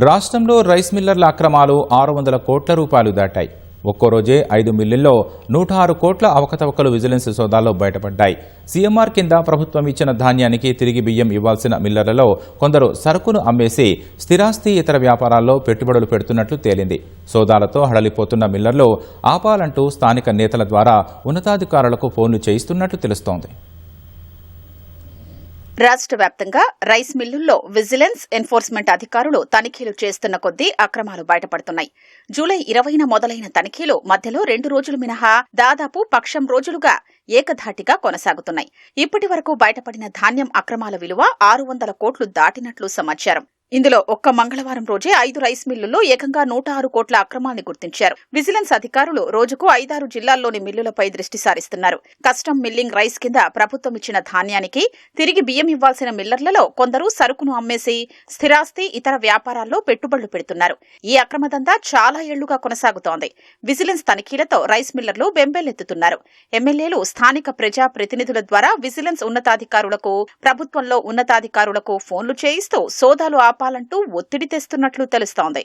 రాష్ట్రంలో రైస్ మిల్లర్ల అక్రమాలు 600 కోట్ల రూపాయలు దాటాయి. ఒక్కో రోజే 5 మిల్లుల్లో 106 కోట్ల అవకతవకలు విజిలెన్స్ సోదాల్లో బయటపడ్డాయి. సీఎంఆర్ కింద ప్రభుత్వం ఇచ్చిన ధాన్యానికి తిరిగి బియ్యం ఇవ్వాల్సిన మిల్లర్లలో కొందరు సరుకును అమ్మేసి స్థిరాస్తి ఇతర వ్యాపారాల్లో పెట్టుబడులు పెడుతున్నట్లు తేలింది. సోదాలతో హడలిపోతున్న మిల్లర్లు ఆపాలంటూ స్థానిక నేతల ద్వారా ఉన్నతాధికారులకు ఫోన్లు చేయిస్తున్నట్లు తెలుస్తోంది. రాష్ట్ర వ్యాప్తంగా రైస్ మిల్లుల్లో విజిలెన్స్ ఎన్ఫోర్స్మెంట్ అధికారులు తనిఖీలు చేస్తున్న కొద్దీ అక్రమాలు బయటపడుతున్నాయి. జూలై 20న మొదలైన తనిఖీలు మధ్యలో 2 రోజులు మినహా దాదాపు పక్షం రోజులుగా ఏకధాటిగా కొనసాగుతున్నాయి. ఇప్పటి వరకు బయటపడిన ధాన్యం అక్రమాల విలువ 600 కోట్లు దాటినట్లు సమాచారం. ఇందులో ఒక్క మంగళవారం రోజే 5 రైస్ మిల్లుల్లో ఏకంగా 106 కోట్ల అక్రమాన్ని గుర్తించారు. విజిలెన్స్ అధికారులు రోజుకు 5-6 జిల్లాల్లోని మిల్లులపై దృష్టి సారిస్తున్నారు. కస్టమ్ మిల్లింగ్ రైస్ కింద ప్రభుత్వం ఇచ్చిన ధాన్యానికి తిరిగి బియ్యం ఇవ్వాల్సిన మిల్లర్లలో కొందరు సరుకును అమ్మేసి స్థిరాస్తి ఇతర వ్యాపారాల్లో పెట్టుబడులు పెడుతున్నారు. ఈ అక్రమదందా చాలా ఏళ్లుగా కొనసాగుతోంది. విజిలెన్స్ తనిఖీలతో రైస్ మిల్లర్లు బెంబేలెత్తుతున్నారు. ఎమ్మెల్యేలు స్థానిక ప్రజా ప్రతినిధుల ద్వారా విజిలెన్స్ ఉన్నతాధికారులకు, ప్రభుత్వంలో ఉన్నతాధికారులకు ఫోన్లు చేయిస్తూ సోదాలు ఆపాలంటూ ఒత్తిడి తెస్తున్నట్లు తెలుస్తోంది.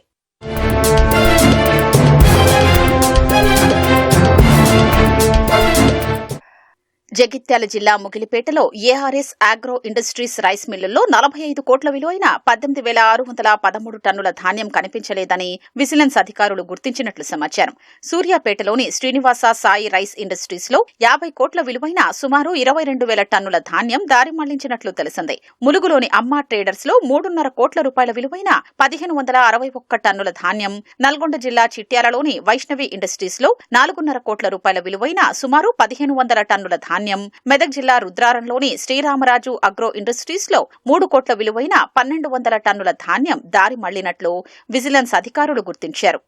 జగిత్యాల జిల్లా ముగిలిపేటలో ఏఆర్ఎస్ ఆగ్రో ఇండస్ట్రీస్ రైస్ మిల్లుల్లో 45 కోట్ల విలువైన 18,613 టన్నుల ధాన్యం కనిపించలేదని విజిలెన్స్ అధికారులు గుర్తించినట్లు సమాచారం. సూర్యాపేటలోని శ్రీనివాస సాయి రైస్ ఇండస్ట్రీస్ లో 50 కోట్ల విలువైన సుమారు 22,000 టన్నుల ధాన్యం దారి మళ్లించినట్లు తెలిసింది. ములుగులోని అమ్మా ట్రేడర్స్ లో 3.5 కోట్ల రూపాయల విలువైన 1,561 టన్నుల ధాన్యం, నల్గొండ జిల్లా చిట్యాలలోని వైష్ణవి ఇండస్ట్రీస్ లో 4.5 కోట్ల రూపాయల విలువైన సుమారు 1,500 టన్నుల ధాన్యం, మెదక్ జిల్లా రుద్రారంలోని శ్రీరామరాజు అగ్రో ఇండస్ట్రీస్ లో 3 కోట్ల విలువైన 1,200 టన్నుల ధాన్యం దారి మళ్లినట్లు విజిలెన్స్ అధికారులు గుర్తించారు.